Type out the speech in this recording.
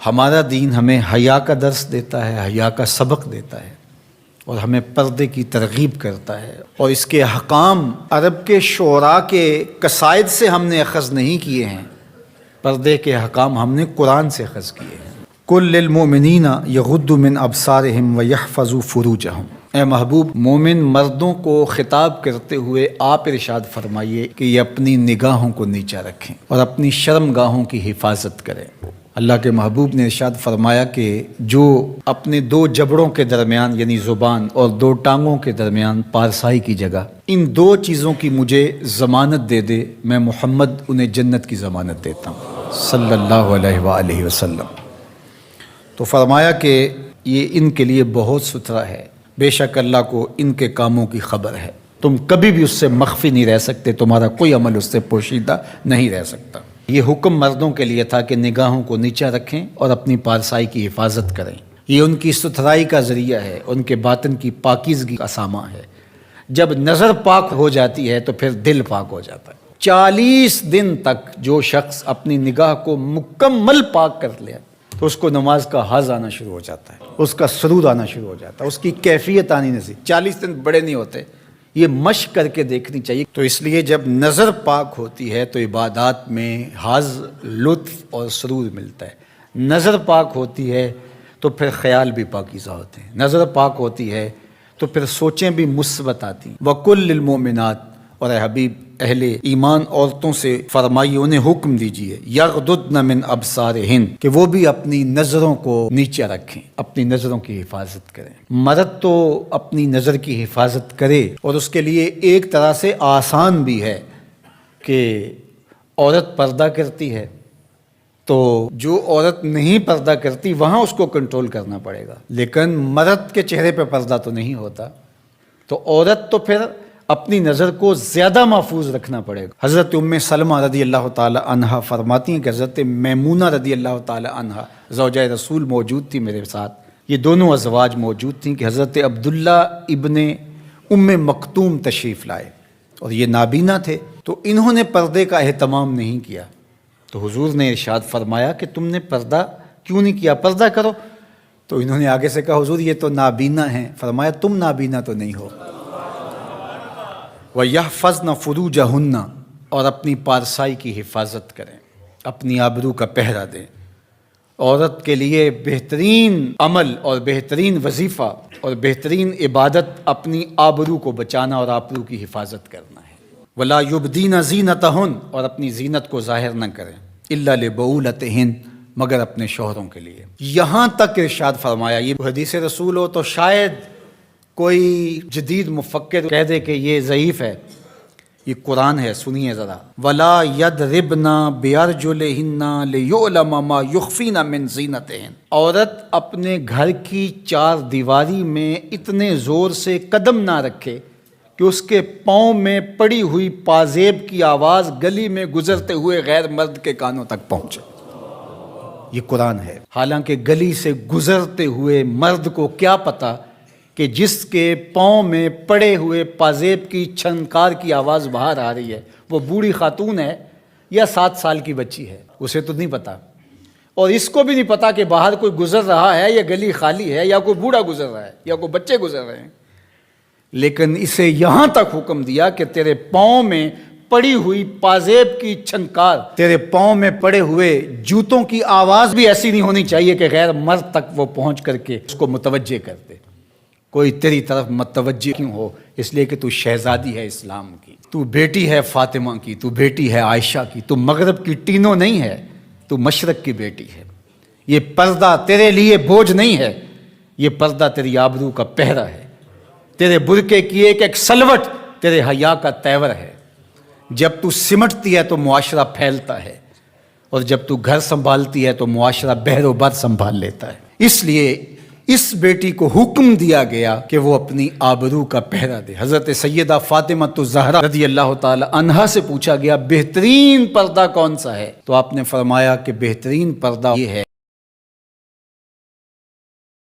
ہمارا دین ہمیں حیا کا درس دیتا ہے، حیا کا سبق دیتا ہے اور ہمیں پردے کی ترغیب کرتا ہے، اور اس کے احکام عرب کے شعراء کے قصائد سے ہم نے اخذ نہیں کیے ہیں، پردے کے احکام ہم نے قرآن سے اخذ کیے ہیں۔ قل للمؤمنین یغضوا من ابصارہم ویحفظوا فروجہم، اے محبوب مومن مردوں کو خطاب کرتے ہوئے آپ ارشاد فرمائیے کہ یہ اپنی نگاہوں کو نیچا رکھیں اور اپنی شرمگاہوں کی حفاظت کریں۔ اللہ کے محبوب نے ارشاد فرمایا کہ جو اپنے دو جبڑوں کے درمیان یعنی زبان اور دو ٹانگوں کے درمیان پارسائی کی جگہ ان دو چیزوں کی مجھے ضمانت دے دے، میں محمد انہیں جنت کی ضمانت دیتا ہوں صلی اللہ علیہ وآلہ وسلم۔ تو فرمایا کہ یہ ان کے لیے بہت ستھرا ہے، بے شک اللہ کو ان کے کاموں کی خبر ہے، تم کبھی بھی اس سے مخفی نہیں رہ سکتے، تمہارا کوئی عمل اس سے پوشیدہ نہیں رہ سکتا۔ یہ حکم مردوں کے لیے تھا کہ نگاہوں کو نیچا رکھیں اور اپنی پارسائی کی حفاظت کریں، یہ ان کی ستھرائی کا ذریعہ ہے، ان کے باطن کی پاکیزگی کا سامان ہے۔ جب نظر پاک ہو جاتی ہے تو پھر دل پاک ہو جاتا ہے۔ 40 دن تک جو شخص اپنی نگاہ کو مکمل پاک کر لے تو اس کو نماز کا حظ آنا شروع ہو جاتا ہے، اس کا سرور آنا شروع ہو جاتا ہے، اس کی کیفیت آنی نہیں۔ 40 دن بڑے نہیں ہوتے، یہ مشق کر کے دیکھنی چاہیے۔ تو اس لیے جب نظر پاک ہوتی ہے تو عبادات میں حظ، لطف اور سرور ملتا ہے۔ نظر پاک ہوتی ہے تو پھر خیال بھی پاکیزہ ہوتے ہیں، نظر پاک ہوتی ہے تو پھر سوچیں بھی مثبت آتی ہیں۔ وَقُلْ لِلْمُؤْمِنَاتِ، اور اے حبیب اہل ایمان عورتوں سے فرمائیے، انہیں حکم دیجیے، یغضضن من ابصارہن، کہ وہ بھی اپنی نظروں کو نیچے رکھیں، اپنی نظروں کی حفاظت کریں۔ مرد تو اپنی نظر کی حفاظت کرے، اور اس کے لیے ایک طرح سے آسان بھی ہے کہ عورت پردہ کرتی ہے تو جو عورت نہیں پردہ کرتی وہاں اس کو کنٹرول کرنا پڑے گا، لیکن مرد کے چہرے پہ پردہ تو نہیں ہوتا، تو عورت تو پھر اپنی نظر کو زیادہ محفوظ رکھنا پڑے گا۔ حضرت ام سلمہ رضی اللہ تعالی عنہا فرماتی ہیں کہ حضرت میمونہ رضی اللہ تعالی عنہا زوجہ رسول موجود تھی میرے ساتھ، یہ دونوں ازواج موجود تھیں کہ حضرت عبداللہ ابن ام مکتوم تشریف لائے اور یہ نابینا تھے، تو انہوں نے پردے کا اہتمام نہیں کیا، تو حضور نے ارشاد فرمایا کہ تم نے پردہ کیوں نہیں کیا، پردہ کرو۔ تو انہوں نے آگے سے کہا حضور یہ تو نابینا ہیں، فرمایا تم نابینا تو نہیں ہو۔ وَيَحْفَظْنَ فُرُوجَهُنَّ، اور اپنی پارسائی کی حفاظت کریں، اپنی آبرو کا پہرا دیں۔ عورت کے لیے بہترین عمل اور بہترین وظیفہ اور بہترین عبادت اپنی آبرو کو بچانا اور آبرو کی حفاظت کرنا ہے۔ وَلَا يُبْدِينَ زِينَتَهُنَّ، اور اپنی زینت کو ظاہر نہ کریں، إِلَّا لِبُعُولَتِهِنَّ، مگر اپنے شوہروں کے لیے۔ یہاں تک ارشاد فرمایا، یہ حدیث رسول ہو تو شاید کوئی جدید مفکر کہہ دے کہ یہ ضعیف ہے، یہ قرآن ہے، سنیے ذرا۔ وَلَا يَضْرِبْنَ بِأَرْجُلِهِنَّ لِيُعْلَمَ مَا يُخْفِينَ مِنْ زِينَتِهِنَّ، عورت اپنے گھر کی چار دیواری میں اتنے زور سے قدم نہ رکھے کہ اس کے پاؤں میں پڑی ہوئی پازیب کی آواز گلی میں گزرتے ہوئے غیر مرد کے کانوں تک پہنچے۔ یہ قرآن ہے، حالانکہ گلی سے گزرتے ہوئے مرد کو کیا پتہ کہ جس کے پاؤں میں پڑے ہوئے پازیب کی چھنکار کی آواز باہر آ رہی ہے وہ بوڑھی خاتون ہے یا 7 سال کی بچی ہے، اسے تو نہیں پتا، اور اس کو بھی نہیں پتا کہ باہر کوئی گزر رہا ہے یا گلی خالی ہے یا کوئی بوڑھا گزر رہا ہے یا کوئی بچے گزر رہے ہیں، لیکن اسے یہاں تک حکم دیا کہ تیرے پاؤں میں پڑی ہوئی پازیب کی چھنکار، تیرے پاؤں میں پڑے ہوئے جوتوں کی آواز بھی ایسی نہیں ہونی چاہیے کہ غیر مرد تک وہ پہنچ کر کے اس کو متوجہ کر دے۔ کوئی تیری طرف متوجہ کیوں ہو؟ اس لیے کہ تو شہزادی ہے اسلام کی، تو بیٹی ہے فاطمہ کی، تو بیٹی ہے عائشہ کی، تو مغرب کی ٹینو نہیں ہے، تو مشرق کی بیٹی ہے۔ یہ پردہ تیرے لیے بوجھ نہیں ہے، یہ پردہ تیری آبرو کا پہرا ہے، تیرے برقعے کی ایک ایک سلوٹ تیرے حیا کا تیور ہے۔ جب تو سمٹتی ہے تو معاشرہ پھیلتا ہے، اور جب تو گھر سنبھالتی ہے تو معاشرہ بحر و بر سنبھال لیتا ہے۔ اس لیے اس بیٹی کو حکم دیا گیا کہ وہ اپنی آبرو کا پہرا دے۔ حضرت سیدہ فاطمہ الزہرا رضی اللہ تعالی عنہا سے پوچھا گیا بہترین پردہ کون سا ہے، تو آپ نے فرمایا کہ بہترین پردہ یہ ہے